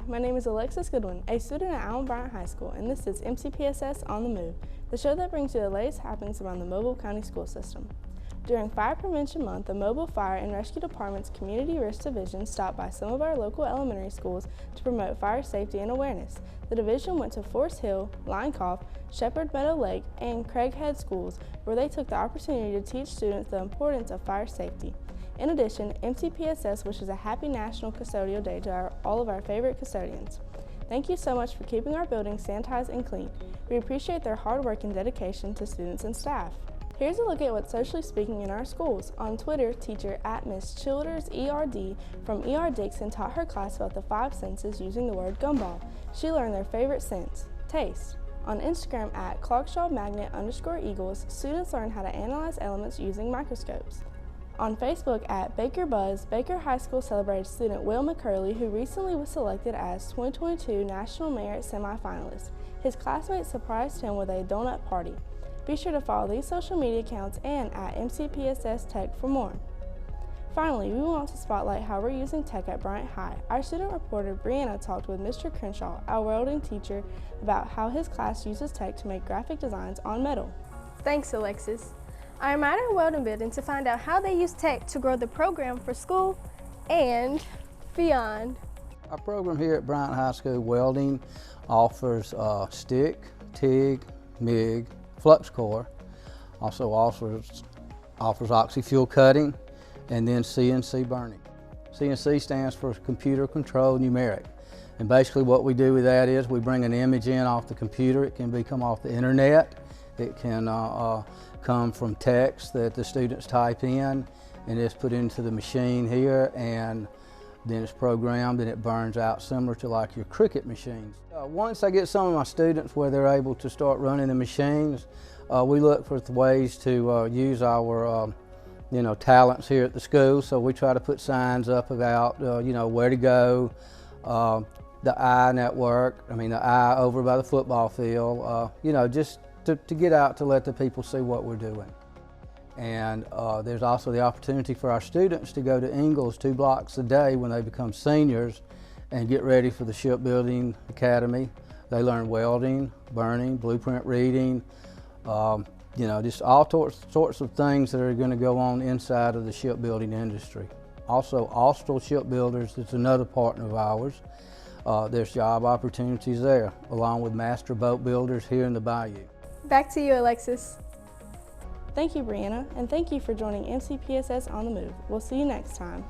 my name is Alexis Goodwin, a student at Alma Bryant High School, and this is MCPSS On the Move, the show that brings you the latest happenings around the Mobile County school system. During Fire Prevention Month, the Mobile Fire and Rescue Department's Community Risk Division stopped by some of our local elementary schools to promote fire safety and awareness. The division went to Forest Hill, Linecoff, Shepherd Meadow Lake, and Craighead schools, where they took the opportunity to teach students the importance of fire safety. In addition, MCPSS wishes a happy National Custodial Day to all of our favorite custodians. Thank you so much for keeping our buildings sanitized and clean. We appreciate their hard work and dedication to students and staff. Here's a look at what's socially speaking in our schools. On Twitter, teacher @Miss_Childers_ERD from ER Dixon taught her class about the 5 senses using the word gumball. She learned their favorite sense, taste. On Instagram @ClarkshawMagnet_Eagles, students learned how to analyze elements using microscopes. On Facebook @BakerBuzz, Baker High School celebrated student Will McCurley, who recently was selected as 2022 National Merit semifinalist. His classmates surprised him with a donut party. Be sure to follow these social media accounts and @MCPSS Tech for more. Finally, we want to spotlight how we're using tech at Bryant High. Our student reporter Brianna talked with Mr. Crenshaw, our welding teacher, about how his class uses tech to make graphic designs on metal. Thanks, Alexis. I am at our welding building to find out how they use tech to grow the program for school and beyond. Our program here at Bryant High School Welding offers stick, TIG, MIG, flux core, also offers oxy-fuel cutting, and then CNC burning. CNC stands for computer controlled numeric. And basically what we do with that is we bring an image in off the computer. It can come off the internet. It can come from text that the students type in, and it's put into the machine here, and then it's programmed and it burns out similar to like your Cricut machines. Once I get some of my students where they're able to start running the machines, we look for ways to use our talents here at the school. So we try to put signs up about where to go, the I network, the I over by the football field, just to get out to let the people see what we're doing. And there's also the opportunity for our students to go to Ingalls 2 blocks a day when they become seniors and get ready for the Shipbuilding Academy. They learn welding, burning, blueprint reading, just all sorts of things that are going to go on inside of the shipbuilding industry. Also, Austral Shipbuilders is another partner of ours. There's job opportunities there, along with master boat builders here in the bayou. Back to you, Alexis. Thank you, Brianna, and thank you for joining MCPSS On the Move. We'll see you next time.